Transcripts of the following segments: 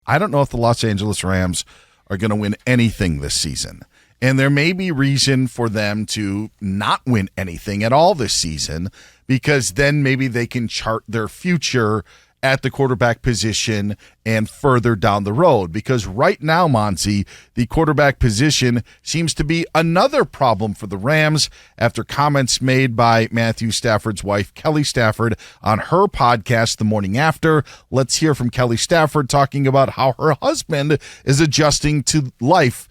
I don't know if the Los Angeles Rams are going to win anything this season. And there may be reason for them to not win anything at all this season, because then maybe they can chart their future at the quarterback position and further down the road. Because right now, Monty, the quarterback position seems to be another problem for the Rams after comments made by Matthew Stafford's wife, Kelly Stafford, on her podcast the morning after. Let's hear from Kelly Stafford talking about how her husband is adjusting to life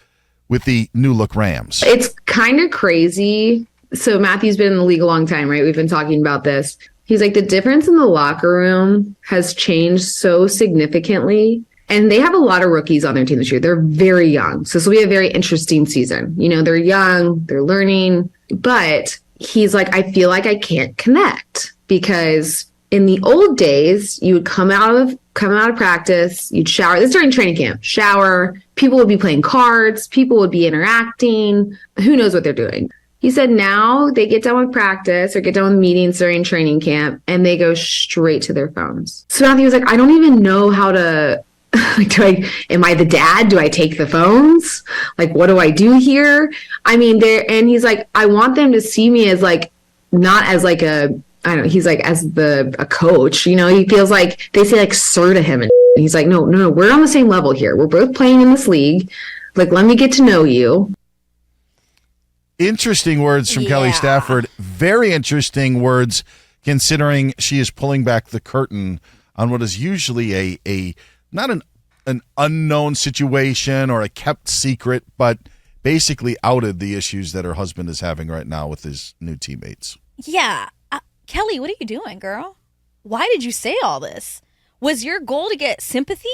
with the new look Rams. It's kind of crazy. So Matthew's been in the league a long time, right? We've been talking about this. He's like, the difference in the locker room has changed so significantly. And they have a lot of rookies on their team this year. They're very young. So this will be a very interesting season. You know, they're young, they're learning. But he's like, I feel like I can't connect, because in the old days, you would come out of practice, you'd shower. This is during training camp. Shower. People would be playing cards. People would be interacting. Who knows what they're doing? He said now they get done with practice or get done with meetings during training camp and they go straight to their phones. So Matthew was like, I don't even know how to, am I the dad? Do I take the phones? Like, what do I do here? I mean, and he's like, I want them to see me as like, not as like he's like, as a coach, you know, he feels like they say like sir to him. And he's like, no, we're on the same level here. We're both playing in this league. Like, let me get to know you. Interesting words from Kelly Stafford. Very interesting words, considering she is pulling back the curtain on what is usually a not an unknown situation or a kept secret, but basically outed the issues that her husband is having right now with his new teammates. Yeah. Kelly, what are you doing, girl? Why did you say all this? Was your goal to get sympathy?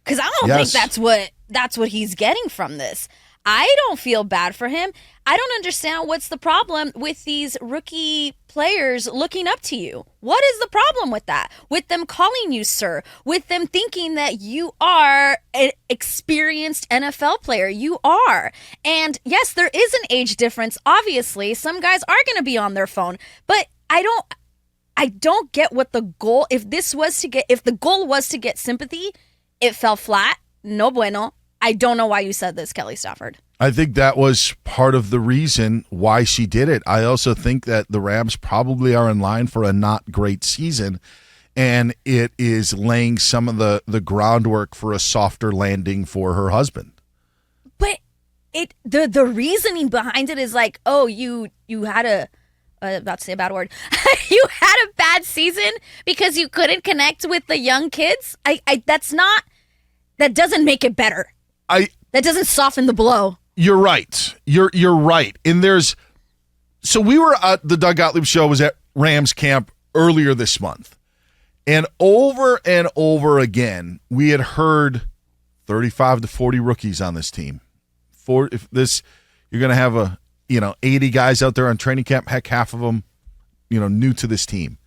Because I don't think that's what he's getting from this. I don't feel bad for him. I don't understand what's the problem with these rookie players looking up to you. What is the problem with that? With them calling you sir, with them thinking that you are an experienced NFL player. You are. And yes, there is an age difference. Obviously, some guys are going to be on their phone, but I don't get what the goal, if the goal was to get sympathy, it fell flat. No bueno. I don't know why you said this, Kelly Stafford. I think that was part of the reason why she did it. I also think that the Rams probably are in line for a not great season, and it is laying some of the groundwork for a softer landing for her husband. But the reasoning behind it is like, oh, you had about to say a bad word. You had a bad season because you couldn't connect with the young kids. That doesn't make it better. That doesn't soften the blow. You're right. You're right. And so we were at the Doug Gottlieb show was at Rams camp earlier this month. And over again, we had heard 35 to 40 rookies on this team. You're going to have 80 guys out there on training camp, heck, half of them, new to this team.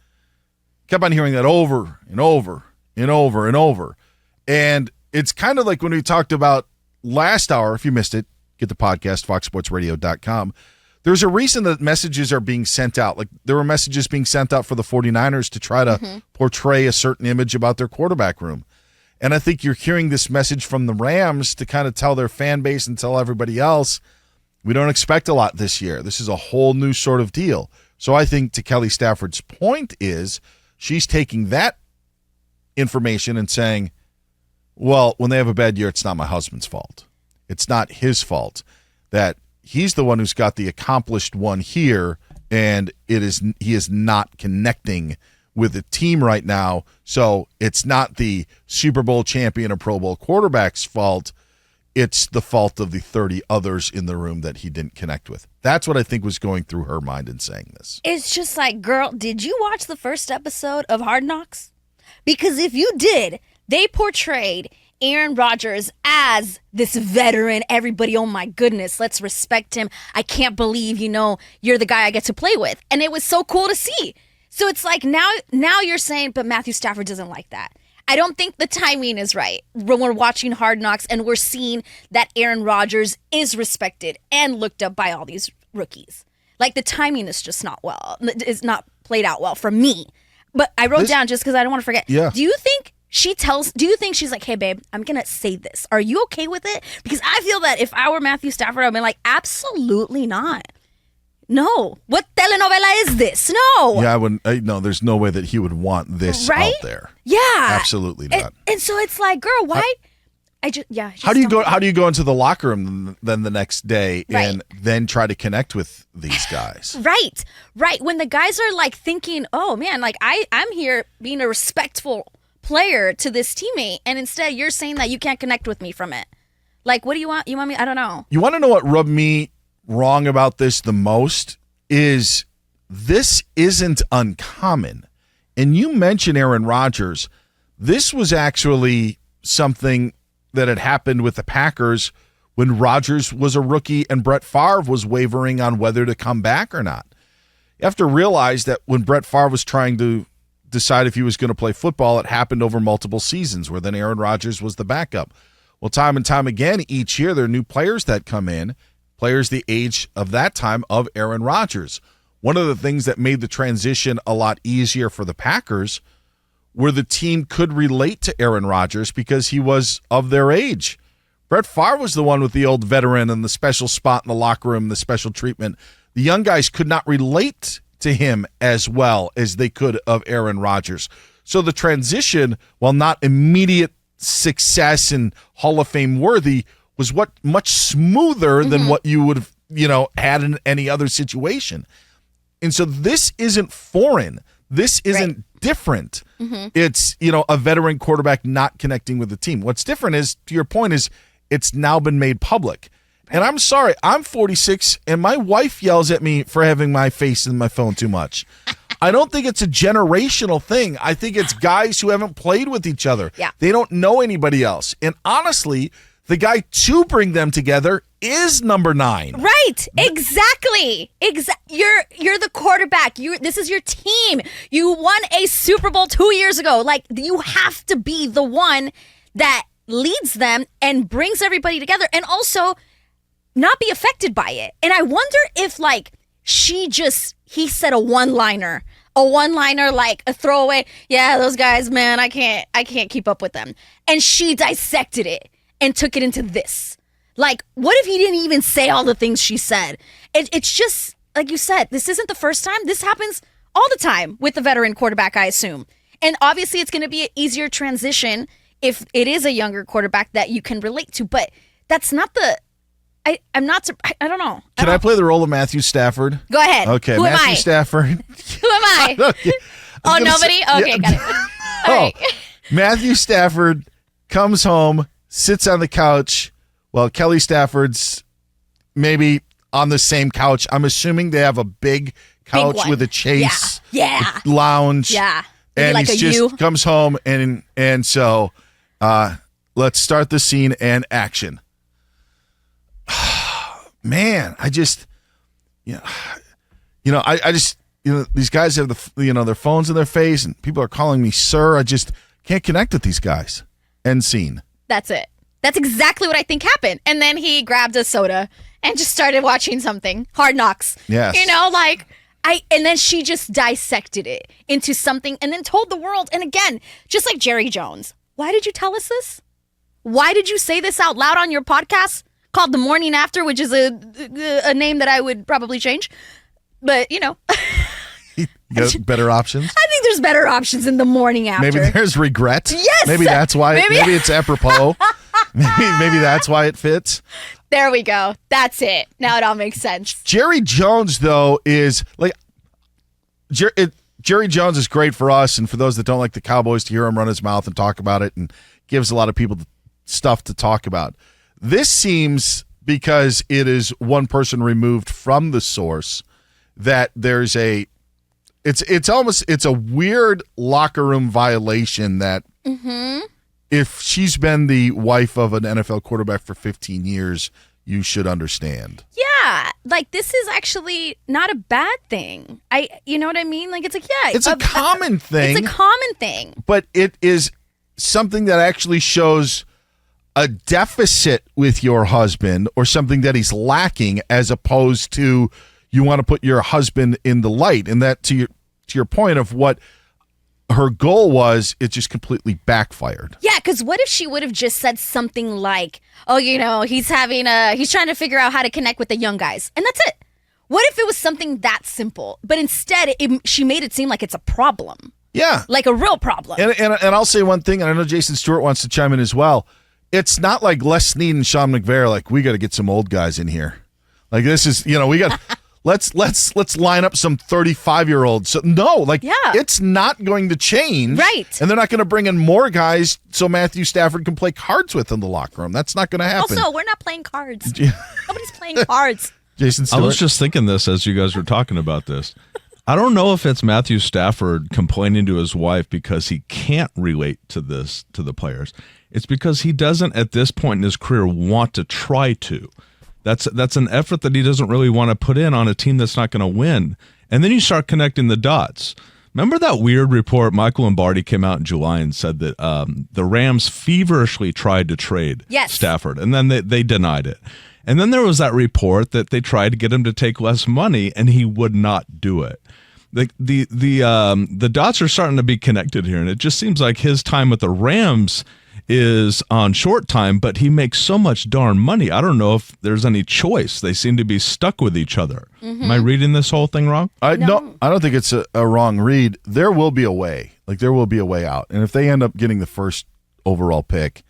Kept on hearing that over and over and over and over. And it's kind of like when we talked about last hour, if you missed it, get the podcast, foxsportsradio.com. There's a reason that messages are being sent out. Like there were messages being sent out for the 49ers to try to portray a certain image about their quarterback room. And I think you're hearing this message from the Rams to kind of tell their fan base and tell everybody else, we don't expect a lot this year. This is a whole new sort of deal. So I think to Kelly Stafford's point is she's taking that information and saying, well, when they have a bad year, it's not my husband's fault. It's not his fault that he's the one who's got the accomplished one here, and he is not connecting with the team right now. So it's not the Super Bowl champion or Pro Bowl quarterback's fault. It's the fault of the 30 others in the room that he didn't connect with. That's what I think was going through her mind in saying this. It's just like, girl, did you watch the first episode of Hard Knocks? Because if you did, they portrayed Aaron Rodgers as this veteran. Everybody, oh my goodness, let's respect him. I can't believe, you're the guy I get to play with. And it was so cool to see. So it's like now you're saying, but Matthew Stafford doesn't like that. I don't think the timing is right when we're watching Hard Knocks and we're seeing that Aaron Rodgers is respected and looked up by all these rookies. Like the timing is just not played out well for me. But I wrote down just because I don't want to forget. Yeah. Do you think do you think she's like, hey, babe, I'm going to say this. Are you okay with it? Because I feel that if I were Matthew Stafford, I'd be like, absolutely not. No. What telenovela is this? No. Yeah, I wouldn't. No, there's no way that he would want this out there. Yeah. Absolutely not. And so it's like, girl, why? How do you go into the locker room then the next day and then try to connect with these guys? Right. When the guys are like thinking, oh man, like I'm here being a respectful player to this teammate, and instead you're saying that you can't connect with me from it. Like, what do you want? You want me? I don't know. You want to know what rubbed me wrong about this the most is this isn't uncommon. And you mentioned Aaron Rodgers. This was actually something that had happened with the Packers when Rodgers was a rookie and Brett Favre was wavering on whether to come back or not. You have to realize that when Brett Favre was trying to decide if he was going to play football, it happened over multiple seasons where then Aaron Rodgers was the backup. Well, time and time again, each year there are new players that come in, players the age of that time of Aaron Rodgers. One of the things that made the transition a lot easier for the Packers where the team could relate to Aaron Rodgers because he was of their age. Brett Favre was the one with the old veteran and the special spot in the locker room, the special treatment. The young guys could not relate to him as well as they could of Aaron Rodgers. So the transition, while not immediate success and Hall of Fame worthy, was much smoother than what you would have, had in any other situation. And so this isn't foreign. This isn't different. It's, a veteran quarterback not connecting with the team. What's different is, to your point, is it's now been made public. And I'm sorry, I'm 46 and my wife yells at me for having my face in my phone too much. I don't think it's a generational thing. I think it's guys who haven't played with each other. Yeah. They don't know anybody else. And honestly, the guy to bring them together is number 9. Right. Exactly. You're the quarterback. This is your team. You won a Super Bowl 2 years ago. Like, you have to be the one that leads them and brings everybody together and also not be affected by it. And I wonder if he said a one-liner, like a throwaway. Yeah, those guys, man, I can't keep up with them. And she dissected it and took it into this. Like, what if he didn't even say all the things she said? It's just, like you said, this isn't the first time. This happens all the time with the veteran quarterback, I assume. And obviously it's going to be an easier transition if it is a younger quarterback that you can relate to. But that's not the... I don't know. Can I play the role of Matthew Stafford? Go ahead. Okay, Who am Matthew I? Stafford. Who am I? Oh, nobody? Okay, got it. All right. Matthew Stafford comes home, sits on the couch. Well, Kelly Stafford's maybe on the same couch. I'm assuming they have a big couch with a chase lounge. Yeah. Maybe and like he just comes home and so let's start the scene and action. Man, I just these guys have their phones in their face and people are calling me sir. I just can't connect with these guys. End scene. That's it. That's exactly what I think happened. And then he grabbed a soda and just started watching something. Hard Knocks. Yes. And then she just dissected it into something and then told the world. And again, just like Jerry Jones, why did you tell us this? Why did you say this out loud on your podcast called The Morning After, which is a name that I would probably change? But, You got better options? I think there's better options in The Morning After. Maybe there's regret. Yes. Maybe that's why. Maybe it's apropos. maybe that's why it fits. There we go. That's it. Now it all makes sense. Jerry Jones, though, is like Jerry Jones is great for us and for those that don't like the Cowboys to hear him run his mouth and talk about it and gives a lot of people stuff to talk about. This seems, because it is one person removed from the source, that there's it's a weird locker room violation that if she's been the wife of an NFL quarterback for 15 years, you should understand. Yeah, like this is actually not a bad thing. You know what I mean? Like it's a common thing. It's a common thing. But it is something that actually shows a deficit with your husband or something that he's lacking, as opposed to you want to put your husband in the light. And that to your point of what her goal was, it just completely backfired. Yeah, because what if she would have just said something like, oh, he's trying to figure out how to connect with the young guys, and that's it. What if it was something that simple, but instead she made it seem like it's a problem? Yeah. Like a real problem. And I'll say one thing, and I know Jason Stewart wants to chime in as well. It's not like Les Snead and Sean McVay are like, we got to get some old guys in here. Like, this is, we got let's line up some 35-year-olds. So, no, it's not going to change. Right. And they're not going to bring in more guys so Matthew Stafford can play cards with in the locker room. That's not going to happen. Also, we're not playing cards. Nobody's playing cards. Jason Stewart. I was just thinking this as you guys were talking about this. I don't know if it's Matthew Stafford complaining to his wife because he can't relate to the players. It's because he doesn't, at this point in his career, want to try to. That's an effort that he doesn't really want to put in on a team that's not going to win. And then you start connecting the dots. Remember that weird report? Michael Lombardi came out in July and said that the Rams feverishly tried to trade Stafford, and then they denied it. And then there was that report that they tried to get him to take less money, and he would not do it. The dots are starting to be connected here, and it just seems like his time with the Rams is on short time, but he makes so much darn money. I don't know if there's any choice. They seem to be stuck with each other. Mm-hmm. Am I reading this whole thing wrong? No, I don't think it's a wrong read. There will be a way. There will be a way out. And if they end up getting the first overall pick,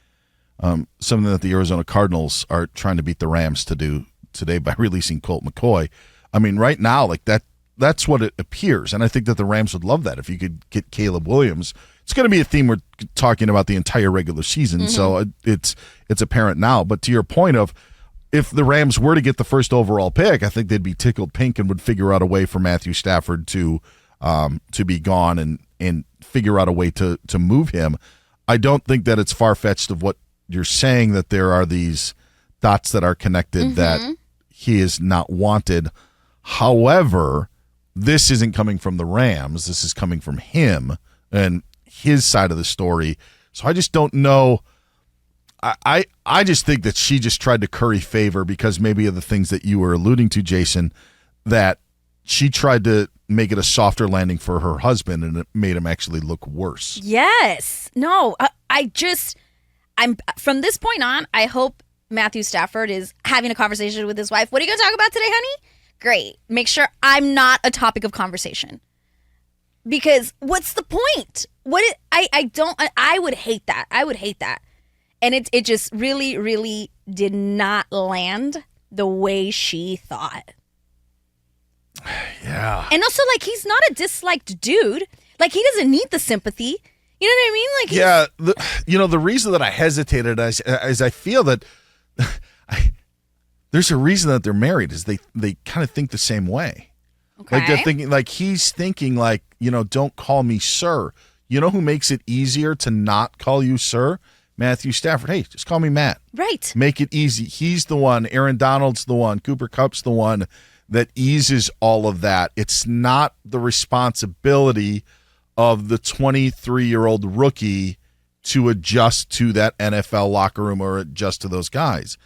something that the Arizona Cardinals are trying to beat the Rams to do today by releasing Colt McCoy. I mean, right now, that's what it appears. And I think that the Rams would love that if you could get Caleb Williams. It's going to be a theme we're talking about the entire regular season, mm-hmm. So it's apparent now. But to your point of, if the Rams were to get the first overall pick, I think they'd be tickled pink and would figure out a way for Matthew Stafford to be gone and figure out a way to move him. I don't think that it's far-fetched of what you're saying, that there are these dots that are connected, mm-hmm. that he is not wanted. However, this isn't coming from the Rams. This is coming from him and his side of the story. So I just don't know. I just think that she just tried to curry favor because maybe of the things that you were alluding to, Jason, that she tried to make it a softer landing for her husband, and it made him actually look worse. Yes. No, I'm from this point on, I hope Matthew Stafford is having a conversation with his wife. What are you going to talk about today, honey? Great. Make sure I'm not a topic of conversation. Because what's the point? I would hate that. I would hate that. And it just really, really did not land the way she thought. Yeah. And also, he's not a disliked dude. He doesn't need the sympathy. You know what I mean? The reason that I hesitated is I feel that there's a reason that they're married is they kind of think the same way. Okay. They're thinking, he's thinking don't call me sir. You know who makes it easier to not call you sir? Matthew Stafford. Hey, just call me Matt. Right. Make it easy. He's the one. Aaron Donald's the one. Cooper Kupp's the one that eases all of that. It's not the responsibility of the 23-year-old rookie to adjust to that NFL locker room or adjust to those guys.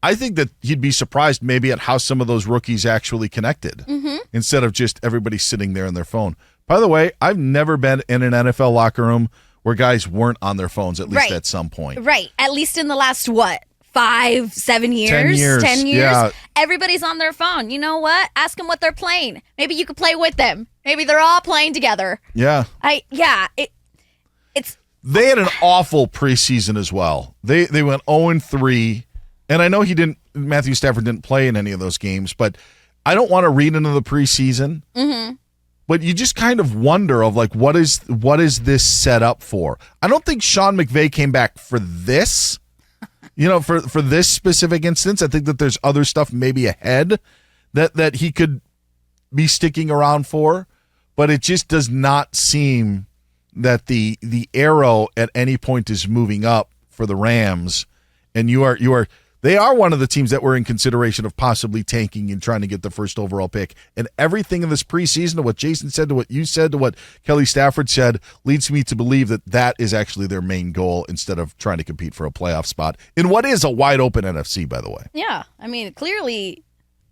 I think that he'd be surprised maybe at how some of those rookies actually connected, mm-hmm. instead of just everybody sitting there on their phone. By the way, I've never been in an NFL locker room where guys weren't on their phones, at least at some point. Right. At least in the last, 5, 7 years? 10 years. 10 years. Yeah. Everybody's on their phone. You know what? Ask them what they're playing. Maybe you could play with them. Maybe they're all playing together. Yeah. They had an awful preseason as well. They went 0-3, and I know Matthew Stafford didn't play in any of those games, but I don't want to read into the preseason. Mm-hmm. But you just kind of wonder of what is this set up for? I don't think Sean McVay came back for this, for this specific instance. I think that there's other stuff maybe ahead that he could be sticking around for, but it just does not seem that the arrow at any point is moving up for the Rams, and they are one of the teams that were in consideration of possibly tanking and trying to get the first overall pick. And everything in this preseason, to what Jason said, to what you said, to what Kelly Stafford said, leads me to believe that is actually their main goal instead of trying to compete for a playoff spot in what is a wide open NFC, by the way. Yeah. I mean, clearly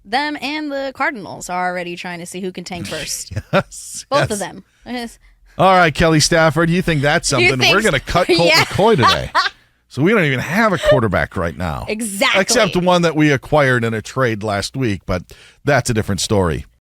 them and the Cardinals are already trying to see who can tank first. Yes. Both of them. All right, Kelly Stafford, you think that's something? We're going to cut Colt McCoy today. So we don't even have a quarterback right now. Exactly. Except one that we acquired in a trade last week, but that's a different story.